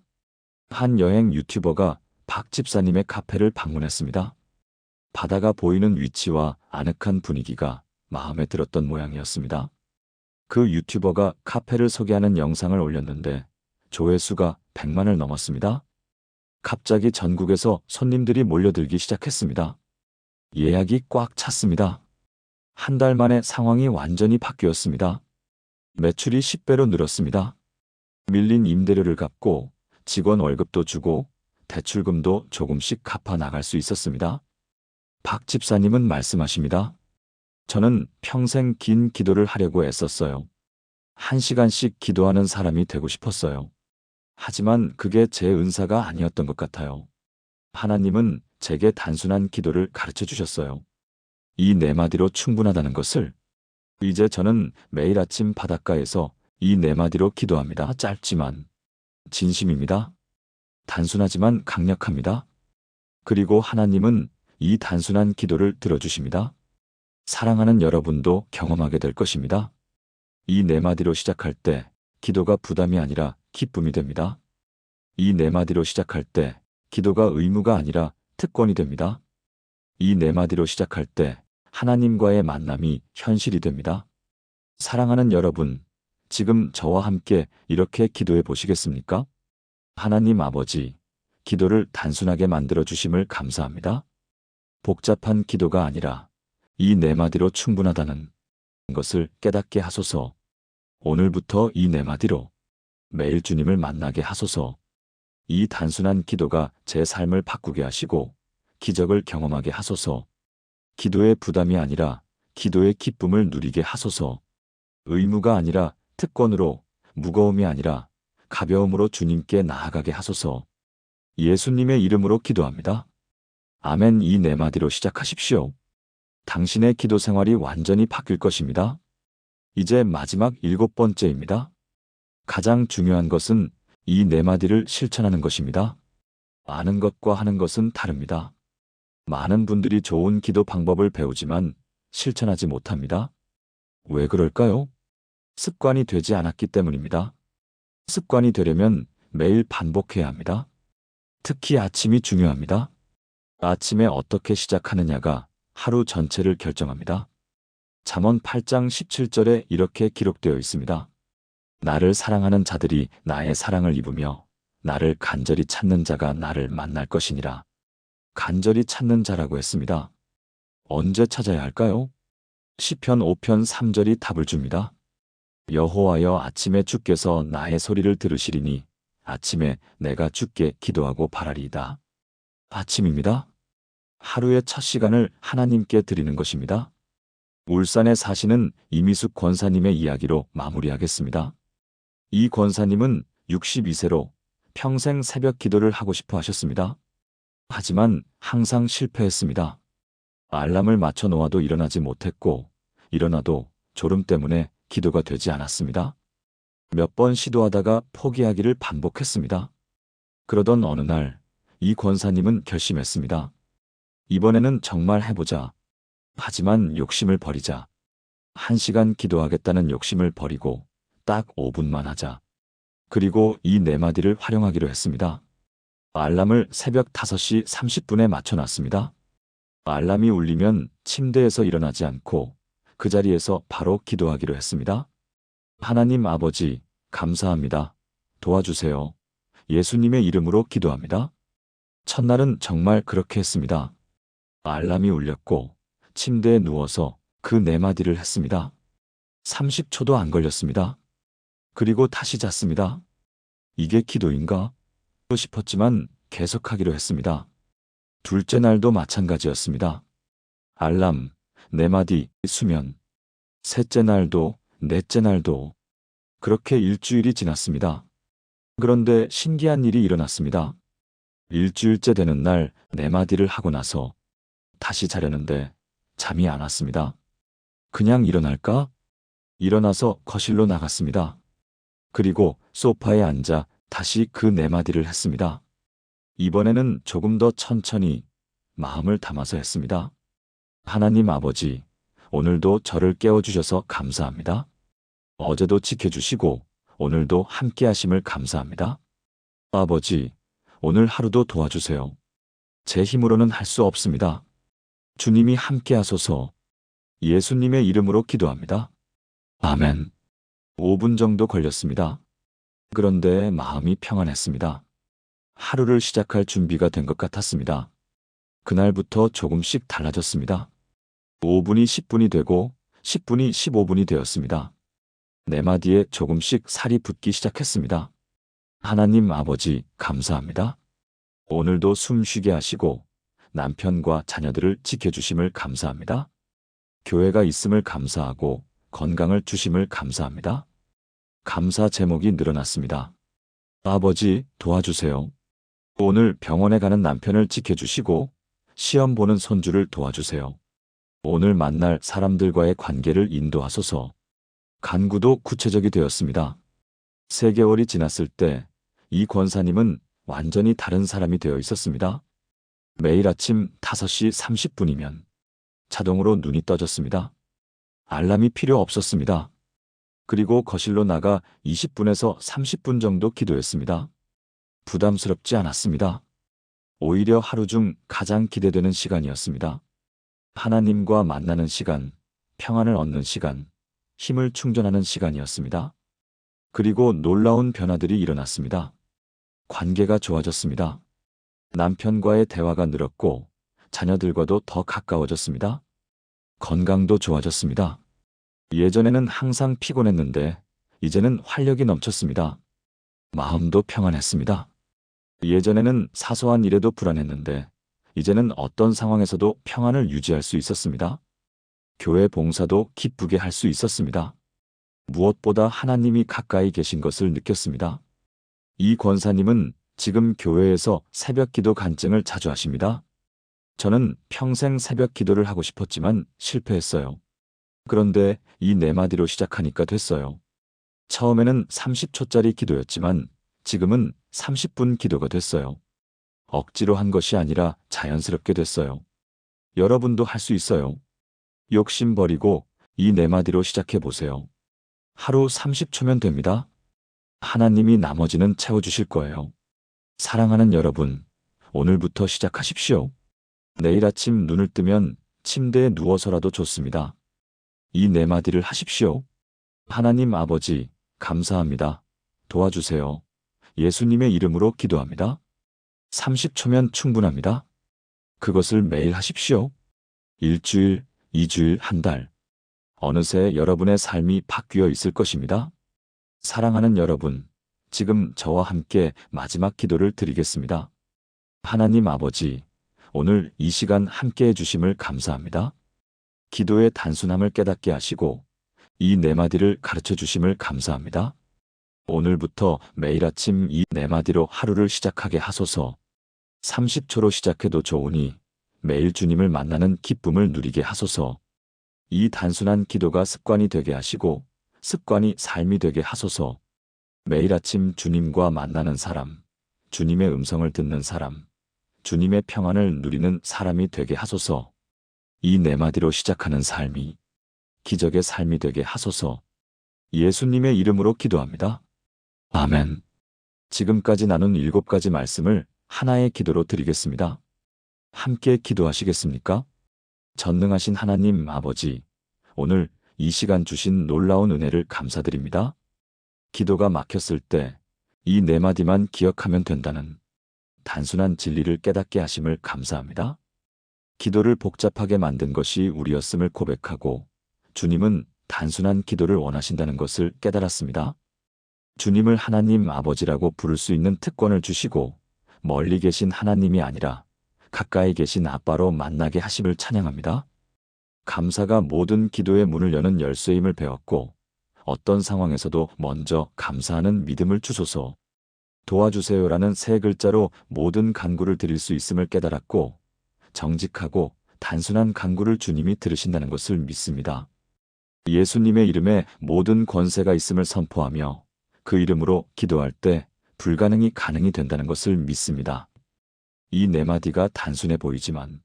한 여행 유튜버가 박 집사님의 카페를 방문했습니다. 바다가 보이는 위치와 아늑한 분위기가 마음에 들었던 모양이었습니다. 그 유튜버가 카페를 소개하는 영상을 올렸는데 조회수가 100만을 넘었습니다. 갑자기 전국에서 손님들이 몰려들기 시작했습니다. 예약이 꽉 찼습니다. 한 달 만에 상황이 완전히 바뀌었습니다. 매출이 10배로 늘었습니다. 밀린 임대료를 갚고 직원 월급도 주고 대출금도 조금씩 갚아 나갈 수 있었습니다. 박 집사님은 말씀하십니다. 저는 평생 긴 기도를 하려고 애썼어요. 1시간씩 기도하는 사람이 되고 싶었어요. 하지만 그게 제 은사가 아니었던 것 같아요. 하나님은 제게 단순한 기도를 가르쳐 주셨어요. 이 네 마디로 충분하다는 것을. 이제 저는 매일 아침 바닷가에서 이 네 마디로 기도합니다. 짧지만 진심입니다. 단순하지만 강력합니다. 그리고 하나님은 이 단순한 기도를 들어주십니다. 사랑하는 여러분도 경험하게 될 것입니다. 이 네 마디로 시작할 때 기도가 부담이 아니라 기쁨이 됩니다. 이 네 마디로 시작할 때 기도가 의무가 아니라 특권이 됩니다. 이 네 마디로 시작할 때 하나님과의 만남이 현실이 됩니다. 사랑하는 여러분, 지금 저와 함께 이렇게 기도해 보시겠습니까? 하나님 아버지, 기도를 단순하게 만들어 주심을 감사합니다. 복잡한 기도가 아니라 이 네 마디로 충분하다는 것을 깨닫게 하소서. 오늘부터 이 네 마디로 매일 주님을 만나게 하소서. 이 단순한 기도가 제 삶을 바꾸게 하시고 기적을 경험하게 하소서. 기도의 부담이 아니라 기도의 기쁨을 누리게 하소서. 의무가 아니라 특권으로, 무거움이 아니라 가벼움으로 주님께 나아가게 하소서. 예수님의 이름으로 기도합니다. 아멘. 이 네 마디로 시작하십시오. 당신의 기도 생활이 완전히 바뀔 것입니다. 이제 마지막 7번째입니다. 가장 중요한 것은 이 네 마디를 실천하는 것입니다. 아는 것과 하는 것은 다릅니다. 많은 분들이 좋은 기도 방법을 배우지만 실천하지 못합니다. 왜 그럴까요? 습관이 되지 않았기 때문입니다. 습관이 되려면 매일 반복해야 합니다. 특히 아침이 중요합니다. 아침에 어떻게 시작하느냐가 하루 전체를 결정합니다. 잠언 8장 17절에 이렇게 기록되어 있습니다. 나를 사랑하는 자들이 나의 사랑을 입으며 나를 간절히 찾는 자가 나를 만날 것이니라. 간절히 찾는 자라고 했습니다. 언제 찾아야 할까요? 시편 5편 3절이 답을 줍니다. 여호와여, 아침에 주께서 나의 소리를 들으시리니 아침에 내가 주께 기도하고 바라리이다. 아침입니다. 하루의 첫 시간을 하나님께 드리는 것입니다. 울산에 사시는 이미숙 권사님의 이야기로 마무리하겠습니다. 이 권사님은 62세로 평생 새벽 기도를 하고 싶어 하셨습니다. 하지만 항상 실패했습니다. 알람을 맞춰 놓아도 일어나지 못했고, 일어나도 졸음 때문에 기도가 되지 않았습니다. 몇 번 시도하다가 포기하기를 반복했습니다. 그러던 어느 날, 이 권사님은 결심했습니다. 이번에는 정말 해보자. 하지만 욕심을 버리자. 1시간 기도하겠다는 욕심을 버리고 딱 5분만 하자. 그리고 이 네 마디를 활용하기로 했습니다. 알람을 새벽 5시 30분에 맞춰놨습니다. 알람이 울리면 침대에서 일어나지 않고 그 자리에서 바로 기도하기로 했습니다. 하나님 아버지, 감사합니다. 도와주세요. 예수님의 이름으로 기도합니다. 첫날은 정말 그렇게 했습니다. 알람이 울렸고 침대에 누워서 그 네 마디를 했습니다. 30초도 안 걸렸습니다. 그리고 다시 잤습니다. 이게 기도인가? 싶었지만 계속하기로 했습니다. 둘째 날도 마찬가지였습니다. 알람, 네 마디, 수면. 셋째 날도, 넷째 날도. 그렇게 일주일이 지났습니다. 그런데 신기한 일이 일어났습니다. 일주일째 되는 날 네 마디를 하고 나서 다시 자려는데 잠이 안 왔습니다. 그냥 일어날까? 일어나서 거실로 나갔습니다. 그리고 소파에 앉아 다시 그 네 마디를 했습니다. 이번에는 조금 더 천천히 마음을 담아서 했습니다. 하나님 아버지, 오늘도 저를 깨워주셔서 감사합니다. 어제도 지켜주시고 오늘도 함께 하심을 감사합니다. 아버지, 오늘 하루도 도와주세요. 제 힘으로는 할 수 없습니다. 주님이 함께 하소서. 예수님의 이름으로 기도합니다. 아멘. 5분 정도 걸렸습니다. 그런데 마음이 평안했습니다. 하루를 시작할 준비가 된 것 같았습니다. 그날부터 조금씩 달라졌습니다. 5분이 10분이 되고 10분이 15분이 되었습니다. 네 마디에 조금씩 살이 붙기 시작했습니다. 하나님 아버지, 감사합니다. 오늘도 숨 쉬게 하시고 남편과 자녀들을 지켜주심을 감사합니다. 교회가 있음을 감사하고 건강을 주심을 감사합니다. 감사 제목이 늘어났습니다. 아버지, 도와주세요. 오늘 병원에 가는 남편을 지켜주시고 시험 보는 손주를 도와주세요. 오늘 만날 사람들과의 관계를 인도하소서. 간구도 구체적이 되었습니다. 3개월이 지났을 때 이 권사님은 완전히 다른 사람이 되어 있었습니다. 매일 아침 5시 30분이면 자동으로 눈이 떠졌습니다. 알람이 필요 없었습니다. 그리고 거실로 나가 20분에서 30분 정도 기도했습니다. 부담스럽지 않았습니다. 오히려 하루 중 가장 기대되는 시간이었습니다. 하나님과 만나는 시간, 평안을 얻는 시간, 힘을 충전하는 시간이었습니다. 그리고 놀라운 변화들이 일어났습니다. 관계가 좋아졌습니다. 남편과의 대화가 늘었고 자녀들과도 더 가까워졌습니다. 건강도 좋아졌습니다. 예전에는 항상 피곤했는데 이제는 활력이 넘쳤습니다. 마음도 평안했습니다. 예전에는 사소한 일에도 불안했는데 이제는 어떤 상황에서도 평안을 유지할 수 있었습니다. 교회 봉사도 기쁘게 할 수 있었습니다. 무엇보다 하나님이 가까이 계신 것을 느꼈습니다. 이 권사님은 지금 교회에서 새벽 기도 간증을 자주 하십니다. 저는 평생 새벽 기도를 하고 싶었지만 실패했어요. 그런데 이 네 마디로 시작하니까 됐어요. 처음에는 30초짜리 기도였지만 지금은 30분 기도가 됐어요. 억지로 한 것이 아니라 자연스럽게 됐어요. 여러분도 할 수 있어요. 욕심 버리고 이 네 마디로 시작해 보세요. 하루 30초면 됩니다. 하나님이 나머지는 채워주실 거예요. 사랑하는 여러분, 오늘부터 시작하십시오. 내일 아침 눈을 뜨면 침대에 누워서라도 좋습니다. 이 네 마디를 하십시오. 하나님 아버지, 감사합니다. 도와주세요. 예수님의 이름으로 기도합니다. 30초면 충분합니다. 그것을 매일 하십시오. 일주일, 2주일, 한 달. 어느새 여러분의 삶이 바뀌어 있을 것입니다. 사랑하는 여러분, 지금 저와 함께 마지막 기도를 드리겠습니다. 하나님 아버지, 오늘 이 시간 함께 해주심을 감사합니다. 기도의 단순함을 깨닫게 하시고 이 네 마디를 가르쳐 주심을 감사합니다. 오늘부터 매일 아침 이 네 마디로 하루를 시작하게 하소서. 30초로 시작해도 좋으니 매일 주님을 만나는 기쁨을 누리게 하소서. 이 단순한 기도가 습관이 되게 하시고 습관이 삶이 되게 하소서. 매일 아침 주님과 만나는 사람, 주님의 음성을 듣는 사람, 주님의 평안을 누리는 사람이 되게 하소서. 이 네 마디로 시작하는 삶이 기적의 삶이 되게 하소서. 예수님의 이름으로 기도합니다. 아멘. 지금까지 나눈 7가지 말씀을 하나의 기도로 드리겠습니다. 함께 기도하시겠습니까? 전능하신 하나님 아버지, 오늘 이 시간 주신 놀라운 은혜를 감사드립니다. 기도가 막혔을 때 이 네 마디만 기억하면 된다는 단순한 진리를 깨닫게 하심을 감사합니다. 기도를 복잡하게 만든 것이 우리였음을 고백하고 주님은 단순한 기도를 원하신다는 것을 깨달았습니다. 주님을 하나님 아버지라고 부를 수 있는 특권을 주시고 멀리 계신 하나님이 아니라 가까이 계신 아빠로 만나게 하심을 찬양합니다. 감사가 모든 기도의 문을 여는 열쇠임을 배웠고 어떤 상황에서도 먼저 감사하는 믿음을 주소서. 도와주세요라는 세 글자로 모든 간구를 드릴 수 있음을 깨달았고 정직하고 단순한 간구를 주님이 들으신다는 것을 믿습니다. 예수님의 이름에 모든 권세가 있음을 선포하며 그 이름으로 기도할 때 불가능이 가능이 된다는 것을 믿습니다. 이 네 마디가 단순해 보이지만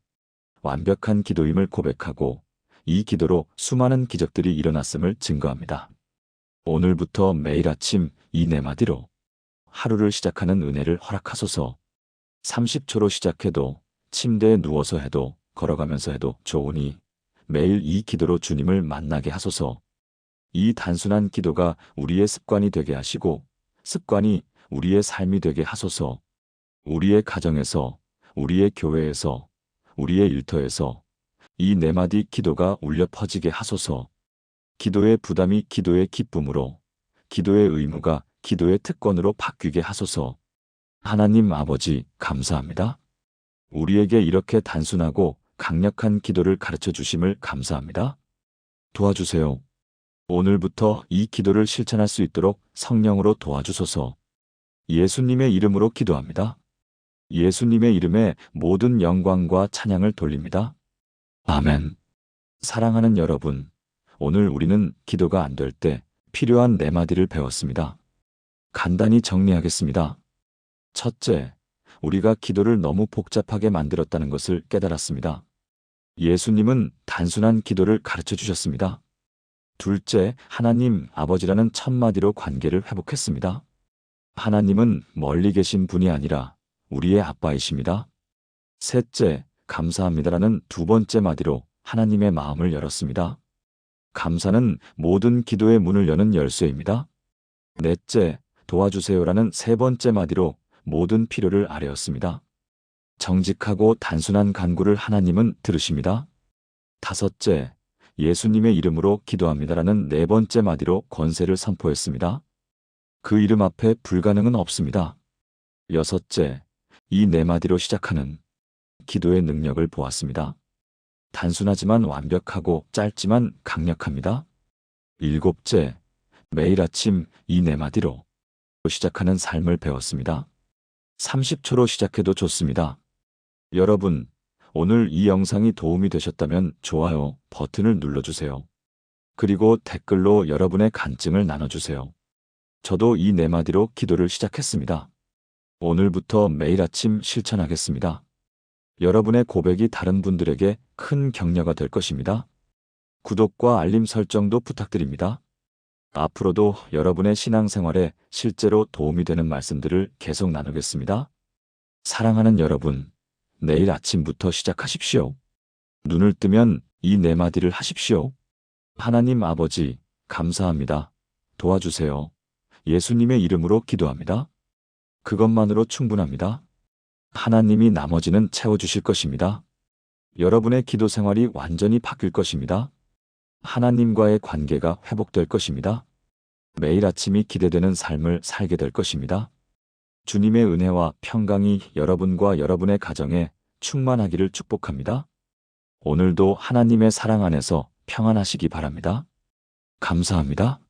완벽한 기도임을 고백하고 이 기도로 수많은 기적들이 일어났음을 증거합니다. 오늘부터 매일 아침 이 네 마디로 하루를 시작하는 은혜를 허락하소서. 30초로 시작해도 침대에 누워서 해도 걸어가면서 해도 좋으니 매일 이 기도로 주님을 만나게 하소서. 이 단순한 기도가 우리의 습관이 되게 하시고 습관이 우리의 삶이 되게 하소서. 우리의 가정에서, 우리의 교회에서, 우리의 일터에서 이 네 마디 기도가 울려 퍼지게 하소서. 기도의 부담이 기도의 기쁨으로, 기도의 의무가 기도의 특권으로 바뀌게 하소서. 하나님 아버지, 감사합니다. 우리에게 이렇게 단순하고 강력한 기도를 가르쳐 주심을 감사합니다. 도와주세요. 오늘부터 이 기도를 실천할 수 있도록 성령으로 도와주소서. 예수님의 이름으로 기도합니다. 예수님의 이름에 모든 영광과 찬양을 돌립니다. 아멘. 사랑하는 여러분, 오늘 우리는 기도가 안 될 때 필요한 네 마디를 배웠습니다. 간단히 정리하겠습니다. 첫째, 우리가 기도를 너무 복잡하게 만들었다는 것을 깨달았습니다. 예수님은 단순한 기도를 가르쳐 주셨습니다. 둘째, 하나님 아버지라는 첫 마디로 관계를 회복했습니다. 하나님은 멀리 계신 분이 아니라 우리의 아빠이십니다. 셋째, 감사합니다라는 두 번째 마디로 하나님의 마음을 열었습니다. 감사는 모든 기도의 문을 여는 열쇠입니다. 넷째, 도와주세요라는 세 번째 마디로 모든 필요를 아뢰었습니다. 정직하고 단순한 간구를 하나님은 들으십니다. 다섯째, 예수님의 이름으로 기도합니다라는 네 번째 마디로 권세를 선포했습니다. 그 이름 앞에 불가능은 없습니다. 여섯째, 이 네 마디로 시작하는 기도의 능력을 보았습니다. 단순하지만 완벽하고 짧지만 강력합니다. 일곱째, 매일 아침 이 네 마디로 시작하는 삶을 배웠습니다. 30초로 시작해도 좋습니다. 여러분, 오늘 이 영상이 도움이 되셨다면 좋아요 버튼을 눌러주세요. 그리고 댓글로 여러분의 간증을 나눠주세요. 저도 이 네 마디로 기도를 시작했습니다. 오늘부터 매일 아침 실천하겠습니다. 여러분의 고백이 다른 분들에게 큰 격려가 될 것입니다. 구독과 알림 설정도 부탁드립니다. 앞으로도 여러분의 신앙생활에 실제로 도움이 되는 말씀들을 계속 나누겠습니다. 사랑하는 여러분, 내일 아침부터 시작하십시오. 눈을 뜨면 이 네 마디를 하십시오. 하나님 아버지, 감사합니다. 도와주세요. 예수님의 이름으로 기도합니다. 그것만으로 충분합니다. 하나님이 나머지는 채워주실 것입니다. 여러분의 기도 생활이 완전히 바뀔 것입니다. 하나님과의 관계가 회복될 것입니다. 매일 아침이 기대되는 삶을 살게 될 것입니다. 주님의 은혜와 평강이 여러분과 여러분의 가정에 충만하기를 축복합니다. 오늘도 하나님의 사랑 안에서 평안하시기 바랍니다. 감사합니다.